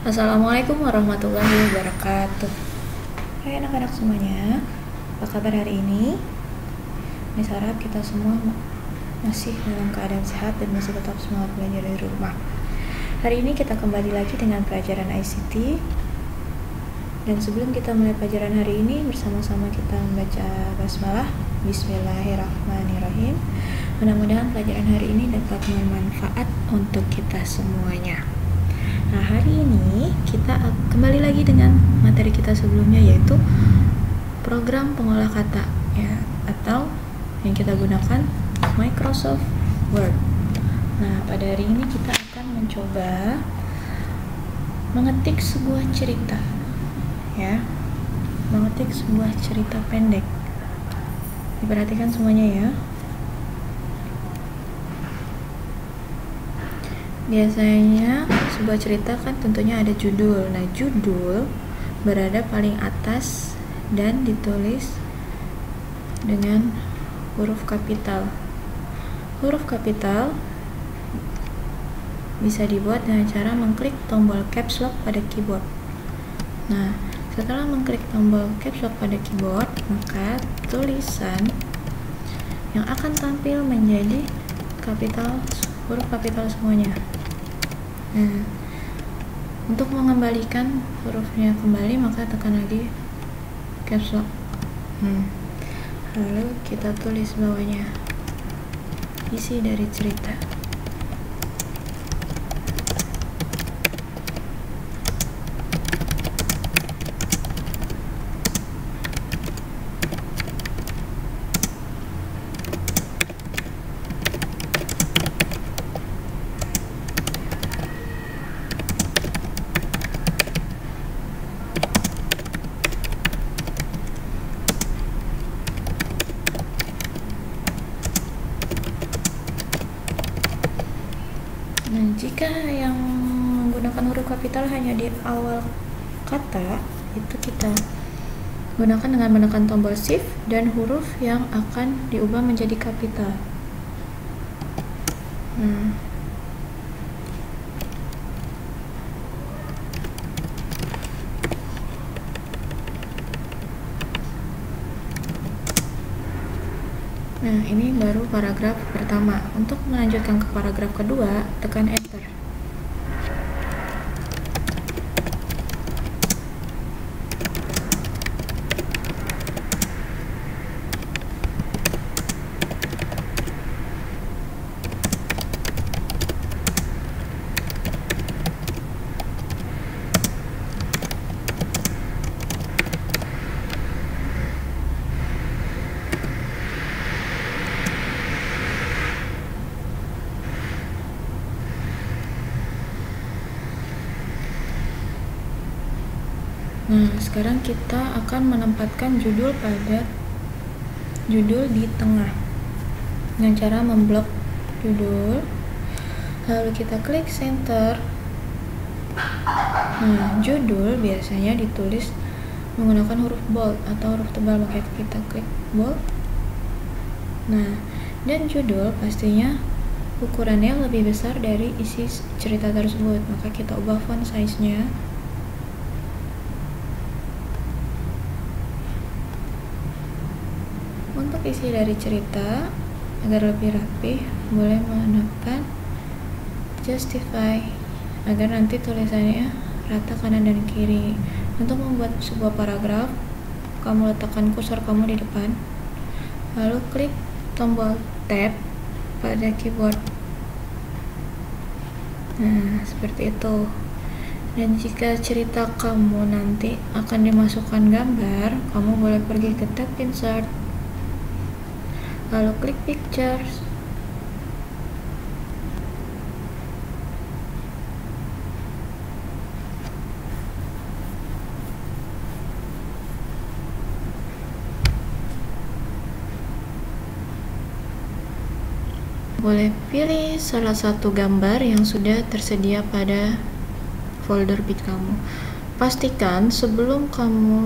Assalamualaikum warahmatullahi wabarakatuh. Hai anak-anak semuanya, apa kabar hari ini? Nisa harap kita semua masih dalam keadaan sehat dan masih tetap semangat belajar dari rumah. Hari ini kita kembali lagi dengan pelajaran ICT. Dan sebelum kita mulai pelajaran hari ini, bersama-sama kita membaca basmalah. Bismillahirrahmanirrahim. Mudah-mudahan pelajaran hari ini dapat bermanfaat untuk kita semuanya. Nah, hari ini kita kembali lagi dengan materi kita sebelumnya, yaitu program pengolah kata ya, atau yang kita gunakan Microsoft Word. Nah, pada hari ini kita akan mencoba mengetik sebuah cerita ya. Mengetik sebuah cerita pendek. Diperhatikan semuanya ya. Biasanya sebuah cerita kan tentunya ada judul. Nah, judul berada paling atas dan ditulis dengan huruf kapital. Huruf kapital bisa dibuat dengan cara mengklik tombol caps lock pada keyboard. Nah, setelah mengklik tombol caps lock pada keyboard, maka tulisan yang akan tampil menjadi kapital, huruf kapital semuanya. Nah, untuk mengembalikan hurufnya kembali, maka tekan lagi caps lock. Lalu kita tulis bawahnya isi dari cerita. Nah, jika yang menggunakan huruf kapital hanya di awal kata, itu kita gunakan dengan menekan tombol shift dan huruf yang akan diubah menjadi kapital. Nah, ini baru paragraf pertama. Untuk melanjutkan ke paragraf kedua, tekan enter. Nah, sekarang kita akan menempatkan judul di tengah dengan cara memblok judul, lalu kita klik center. Nah, judul biasanya ditulis menggunakan huruf bold atau huruf tebal, maka kita klik bold. Nah, dan judul pastinya ukurannya lebih besar dari isi cerita tersebut, maka kita ubah font size-nya. Untuk isi dari cerita agar lebih rapi, boleh menekan justify agar nanti tulisannya rata kanan dan kiri. Untuk membuat sebuah paragraf, kamu letakkan kursor kamu di depan, lalu klik tombol tab pada keyboard. Nah, seperti itu. Dan jika cerita kamu nanti akan dimasukkan gambar, kamu boleh pergi ke tab insert, lalu klik pictures. Boleh pilih salah satu gambar yang sudah tersedia pada folder pic kamu. Pastikan sebelum kamu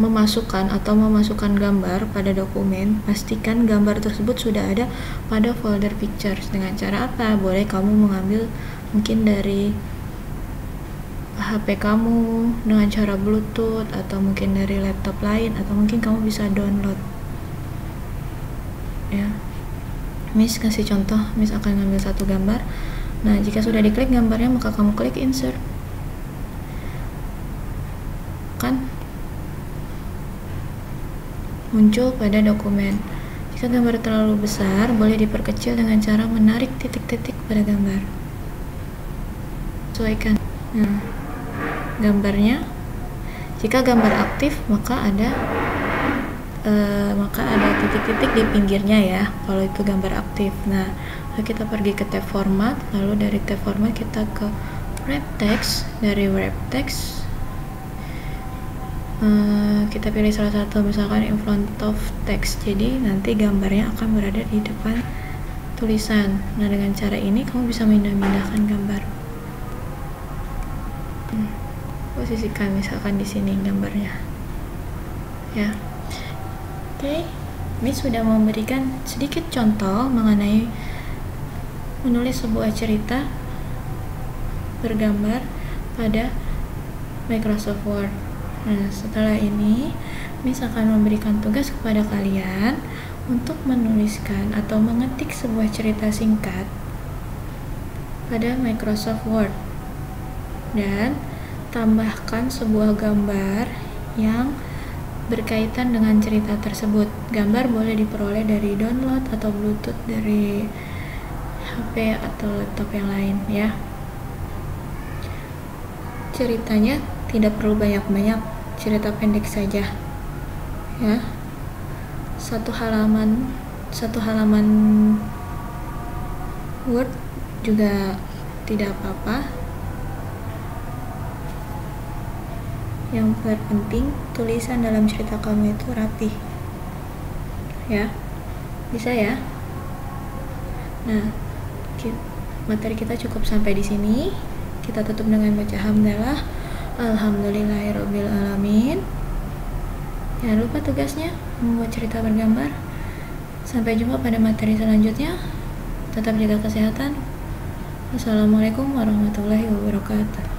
memasukkan gambar pada dokumen, pastikan gambar tersebut sudah ada pada folder pictures. Dengan cara apa? Boleh kamu mengambil mungkin dari HP kamu dengan cara Bluetooth, atau mungkin dari laptop lain, atau mungkin kamu bisa download ya. Miss kasih contoh, Miss akan ngambil satu gambar. Nah, jika sudah diklik gambarnya, maka kamu klik insert, kan muncul pada dokumen. Jika gambar terlalu besar, boleh diperkecil dengan cara menarik titik-titik pada gambar. Sesuaikan. Nah, gambarnya, jika gambar aktif, maka ada titik-titik di pinggirnya ya, kalau itu gambar aktif. Nah, lalu kita pergi ke tab format, lalu dari tab format kita ke wrap text. Dari wrap text kita pilih salah satu, misalkan in front of text, jadi nanti gambarnya akan berada di depan tulisan. Nah, dengan cara ini kamu bisa pindah-pindahkan gambar. Posisikan misalkan di sini gambarnya ya. Oke, Miss sudah memberikan sedikit contoh mengenai menulis sebuah cerita bergambar pada Microsoft Word. Nah, setelah ini Miss akan memberikan tugas kepada kalian untuk menuliskan atau mengetik sebuah cerita singkat pada Microsoft Word dan tambahkan sebuah gambar yang berkaitan dengan cerita tersebut. Gambar boleh diperoleh dari download atau Bluetooth dari HP atau laptop yang lain ya. Ceritanya tidak perlu banyak-banyak, cerita pendek saja ya. Satu halaman Word juga tidak apa-apa. Yang terpenting tulisan dalam cerita kamu itu rapih ya. Bisa ya. Nah, materi kita cukup sampai di sini. Kita tutup dengan baca hamdalah. Alhamdulillahirabbil alamin. Jangan lupa tugasnya membuat cerita bergambar. Sampai jumpa pada materi selanjutnya. Tetap jaga kesehatan. Wassalamualaikum warahmatullahi wabarakatuh.